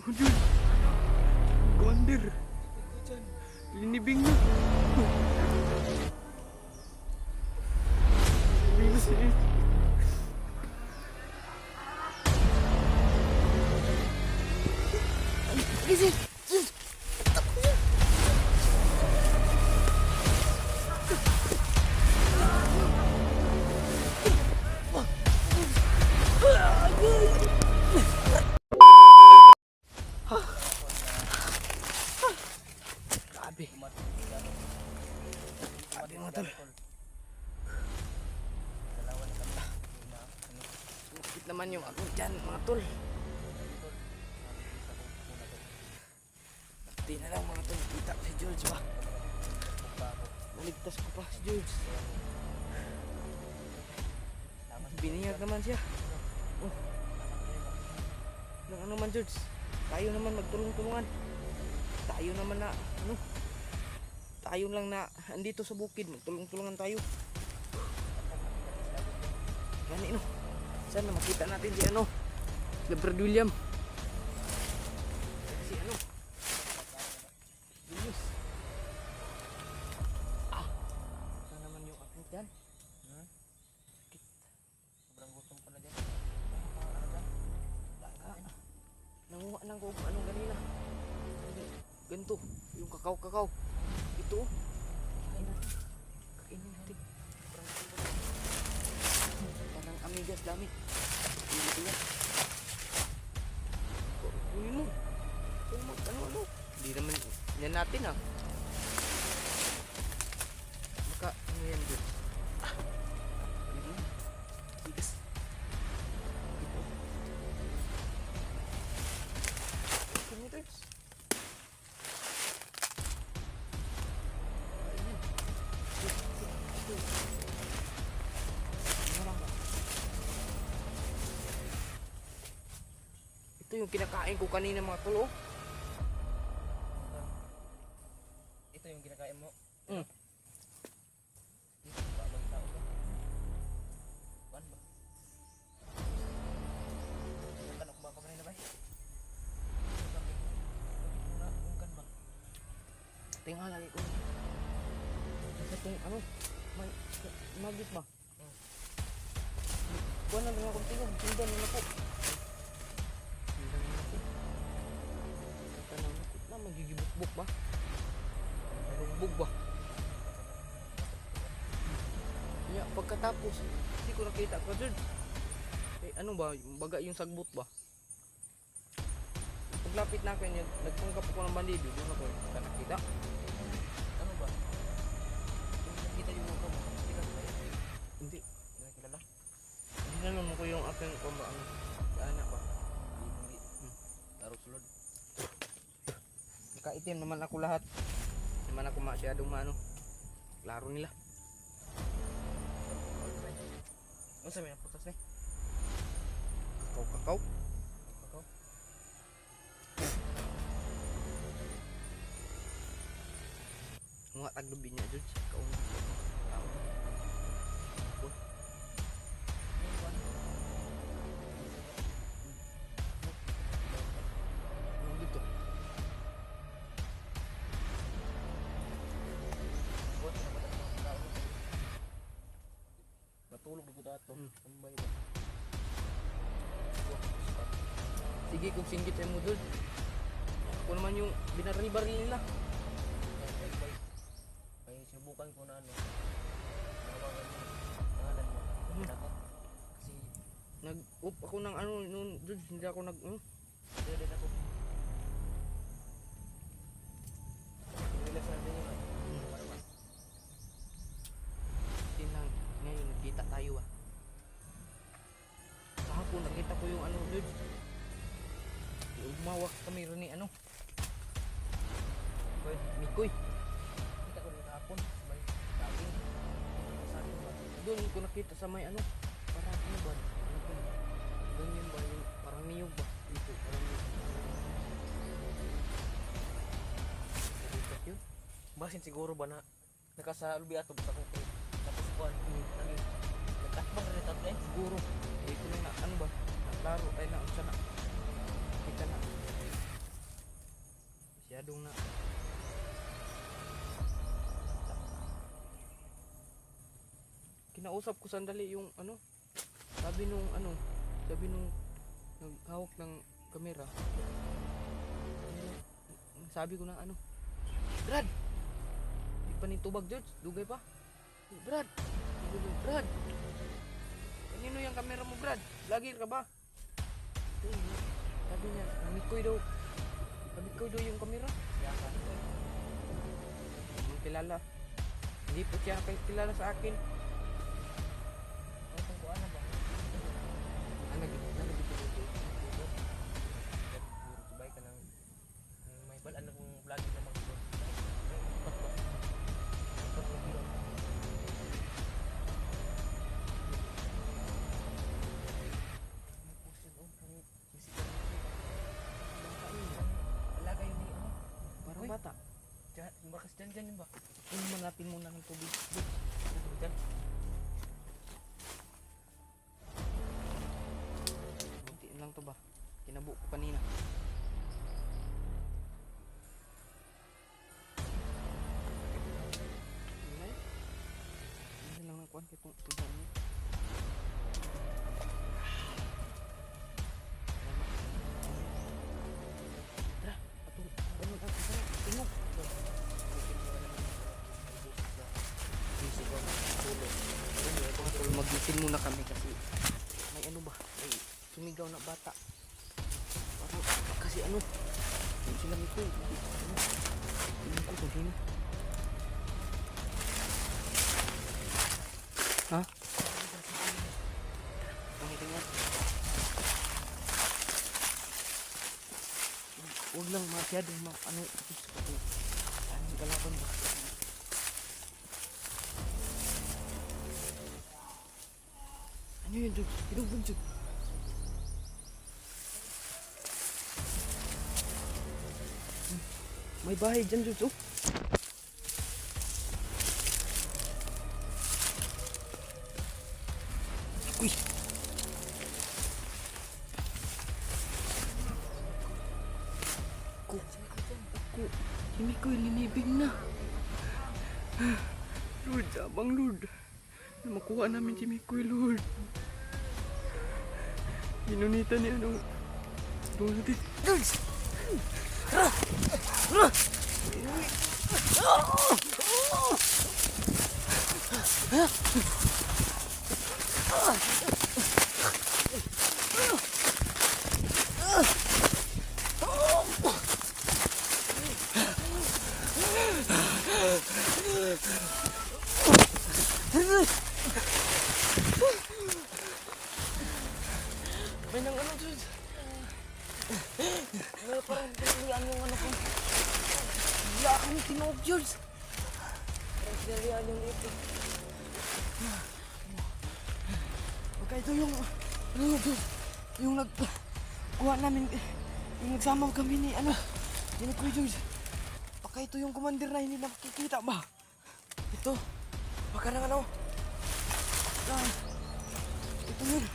Diyos! Gonder! Linibing na! Linibing na siya. Gising! Grabe. Grabe mga tol. Sukit naman yung ako dyan mga tol. Di na lang mga tol. Kita ko si George ba? Naligtas ko pa si George. Biniyag naman siya. Oh. Ano man George? Tayo naman magtulong-tulungan. Tayo naman na ano? Tayo lang na andito sa bukid, magtulong-tulungan tayo. Gani no. Sana makita natin si ano? Leopard William. Si ano? Julius. Saan naman yung aking dyan? Sakit. Sobrang gutom pala dyan. Nanguha lang ko kung anong ganina. Ganito, yung kakao-kakao. Ito. Kain natin. Kainin natin. Parang amigas dami. Ito yan. Kunin mo. Ano. Hindi naman yan natin ah. Baka ano yan dyan. Bigas. Ito. Kilometers. Ito yung kinakain ko kanina mga tol. Ito yung kinakain mo? Mm. Babang tao ba? Kuan ba? Yung kanok ba kanina ba? Yung kan ba? Tingnan lagi ko. Itong ano? Magit ba? Kuha na lang akong tingog. Tindan na ako. Magigibukbuk ba? Marugbog ba? Kaya pagkatapos, hindi ko nakita ka dyan. Eh ano ba? Baga yung sagbot ba? Paglapit na akin yun, nagpanggap ako ng bandido. Doon ako nakita. Ano ba? Yung nakita yung mukha mo? Hindi ka ba yun? Hindi. Hindi na kilala? Hindi na naman ko yung aking kumbaang anak ba? Hindi. Tarot sulod. Kaitim naman ako lahat. Naman ako masyadong maano. Klaro nila. Ano sabi ng putas ni? Kakao. Kakao? Mga taglubi niya dyan. Kauna. Ano dito? Matulog ko dato. Tambay ba? Sige kung singgit mo doon. Ako naman yung binaril-baril nila. Ay, sinubukan ko na ano. Nawagan mo. Pangalan mo. Ako. Kasi Nag-up ako ng ano noon doon. Hindi ako nag... hindi din ako. Relax natin yun. Tinang ngayon nagkita tayo ah. Kahapon nakita ko yung ano doon. Umawak kami rin ni ano. Mikoy. Kita ko rin kahapon. May daging. Sabi ko ba? Doon ko nakita sa may ano. Parang ano ba? Ano ba? Ganyan ba? Yung, parang niyog ba? Dito. Parang niyog. Nakita yun? Basin siguro ba na nakasalbi ato sa kuko. Tapos kuan. Nagtakbang rin ito eh. Siguro. Eh ko na ano ba? Naklaro. Ay na. Sana. Kita na. masyadong na kinausap ko sandali yung ano, sabi nung naghawak ng kamera. Sabi ko na ano, Brad, di pa ni tubag George, dugay pa. Brad, sabi ko, Brad, kanino yung kamera mo Brad? Vlogger ka ba? Sabi niya, Mikoy daw yung kamera. Hindi kilala. Hindi po siya kilala sa akin. Ang kuan na ba? Subay ka ng may balaan na kung vlogger na mag-vlog. Parang bata. Bakas dyan yun ba? Kung manapin muna ng tubig. Dyan. Buntiin lang to ba? Kinabuo ko kanina. Hindi lang nakuhan kay tudan niya. Tara, patul. Ganun ang tingog. Maglutin muna kami kasi may ano ba? May sumigaw na bata. Parang kasi ano? Yung sila nito. Ano? Tingin ko kung sino. Ha? Tingnan. Huwag lang masyadong ano. Anong kalaban ba? Ano yun, Jug? Pinugbog, Jug. May bahay dyan, Jug. Oh. Uy! Ako. Si Mikoy linibig na. Lord, abang Lord. Na makuha namin si Mikoy, Lord. Ginunita niya ano. Doon natin. May nang ano, Jud? May parang pinalian yung ano ko. Wala akong tinuog, Jud. Parang pinalian yung ito. Okay, ito yung ano, Jud? Yung nagkuha namin, yung nagsama kami ni ano, ni Kuya Jud. Baka ito yung commander na hindi na makikita ba? Ito, baka nang ano. Ito yun.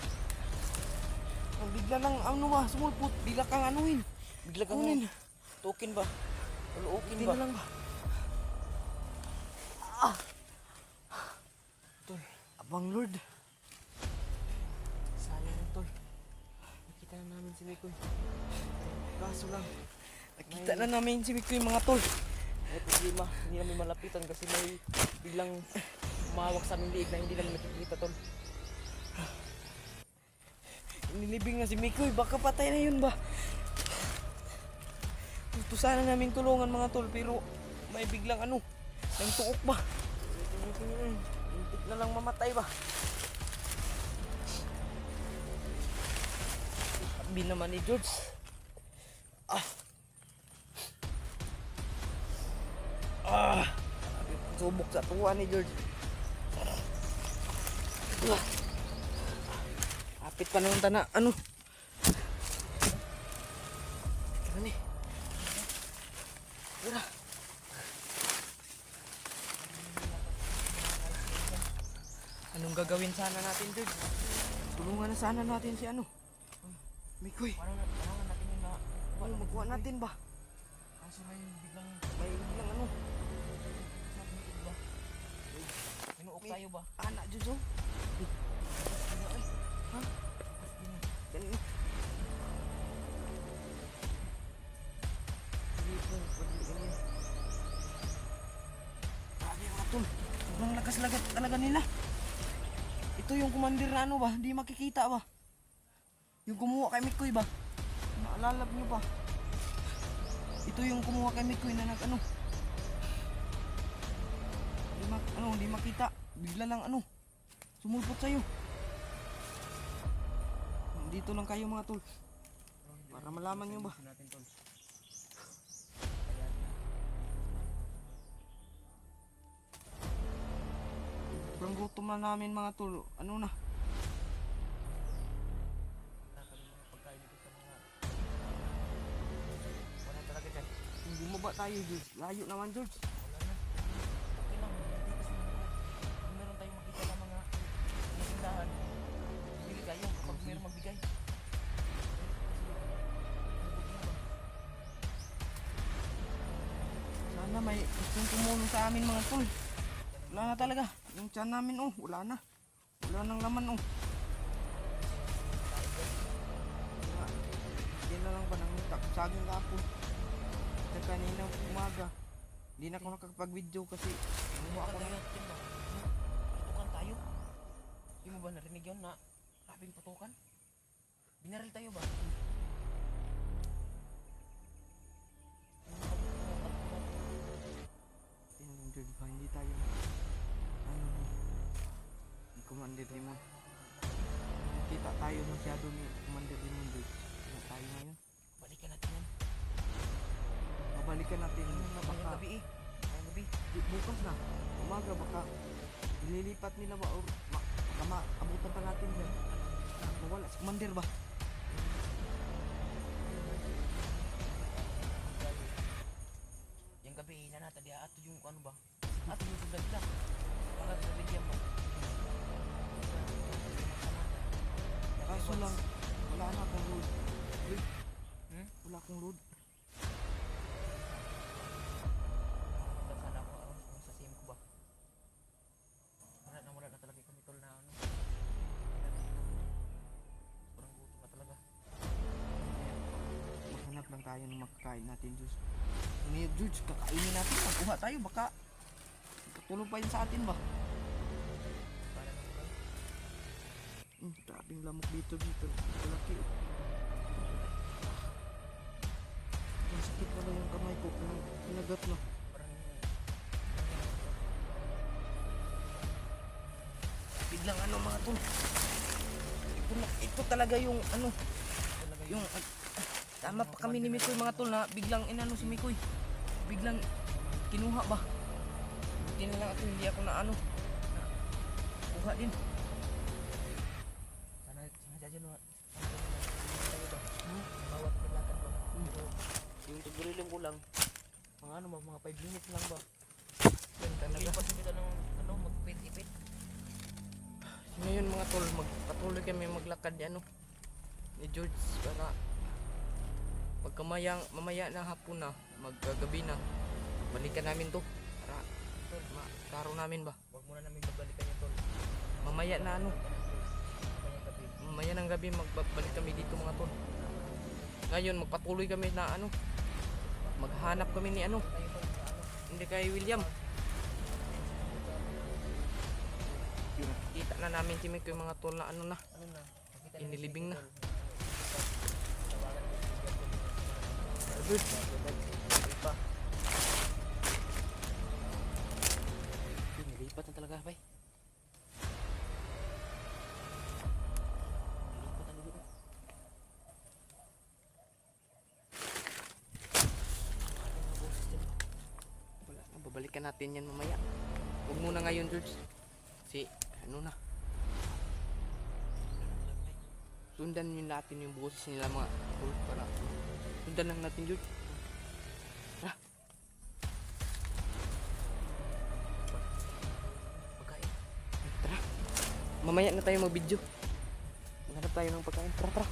Ang bigla ng ano ba, sumulpot, bigla kang anuhin. Bigla kang Kunin. tukin ba? Uluukin Hindi ba? na lang ba? Tol, abang Lord. Sayang yun, Tol. Nakita na namin si Mikoy. Kaso lang, nakita na namin si Mikoy mga Tol. May problema, hindi namin malapitan kasi may biglang umawak sa aming liig na hindi namin nakikita, tol. Nilibing na si Mikoy, baka patay na yun ba? Gusto sana namin tulungan mga Tol, pero may biglang ano, nang tuok ba? Hintik na lang mamatay ba? Sabi naman ni George. Subok sa tuwa ni George. Apit pa naman na ano. Tara ni. Tara. Anong gagawin sana natin, George? Tulungan na sana natin si ano. Mikoy. Parang natin yung Ano, magkuha natin ba? Kaso ngayon biglang May biglang ano. sabi ng iba. Inuok tayo ba? Anak, Jojo. Ha? Ganun. Hindi po, pwede ganyan. Grabe mga tol. Sobrang lakas lagat talaga nila. Ito yung commander na ano ba? Hindi makikita ba? Yung kumuha kay Mikoy ba? Naalala niyo ba? Ito yung kumuha kay Mikoy na nag ano. Hindi makita. Bigla lang ano. Sumulpot sa'yo. Dito lang kayo mga tol. Para malaman nyo ba? Natin, tol. Sobrang gutom na namin mga tol. Ano na? Nakakali mga pagkain dito sa mga wala talaga dyan. Kung bumaba tayo, George. Layo naman, George. Wala na. Okay lang. Hindi kasi kung meron tayong makita ng mga tindahan, bili tayo kapag meron magbigay. Sana may gustong tumulong sa amin mga tol. Wala na talaga. Yung tiyan namin oh, wala na. Wala nang laman oh. Yan na lang ba nang saging kapon. Sa kaninang umaga. Hindi na ako nakakapag-video kasi Kumuha ka tayo. Putukan tayo. Hindi mo ba narinig yun na grabing putukan? Binaril tayo ba? yung George ba, hindi tayo ano ni Commander Limon. Kita tayo masyado ni Commander Limon, George. Kaya tayo ngayon. Balikan natin yan. Babalikan natin Ngayong baka gabi eh. Ngayong gabi. bukas na umaga baka ililipat nila ba or baka maabutan pa natin yan. Mawala si Commander ba? Yung gabi na nata di ato yung ano ba? Ato yung sugat lang. Para sa bigyan mo. Kaso lang wala na akong load. Wala akong load. Sana ako araw sa SIM ko ba? Wala na talaga kami tol na ano. Sobrang gutom na talaga. Maghanap lang tayo ng makakain natin, Diyos. Ano yun, George? Kakainin natin. Makuha tayo. Baka katulong pa yun sa atin ba? Para na ko. Grabing lamok dito. Malaki. Ang sakit na ba yung kamay ko? Pinagat na. Parang Biglang ano mga tol. Ito talaga yung ano. talaga Yung tama pa kami ni Mikoy mga tol na biglang inano si Mikoy. Biglang kinuha ba? Buti na lang ako hindi ako na ano. Kuha din. sana dyan no. Tayo ba? Bawat kailangan ba? Pero yung taguriling ko lang mga ano ba, mga 5 minutes lang ba? Yan talaga. Ilipas kita ng ano, magpit-ipit. Ngayon mga tol, magpatuloy kami maglakad ni ano ni George para mamaya na hapon na, maggagabi na, balikan namin to para maklaro namin ba. Huwag muna namin babalikan yung tol. Mamaya na ano, Kanyang gabi. mamaya ng gabi magbalik kami dito mga tol. Ngayon magpatuloy kami na ano, maghanap kami ni ano, Tayo tol sa ano. hindi kay William. Yung kita na namin si Mikoy mga tol na ano na, Ano na? Nakita namin inilibing si na. Tol. Tawagan namin si Tol. Good. Pa. Nilipat na talaga, bay. Nilipat na dito. Wala na, babalikan natin yan mamaya. Huwag muna ngayon, George. Si, ano na. Sundan yun natin yung boses nila mga tol para sundan lang natin, George. Ha? Pagkain. Tara. Mamaya na tayo mag-video. Maghanap tayo ng pagkain. Tara, tara.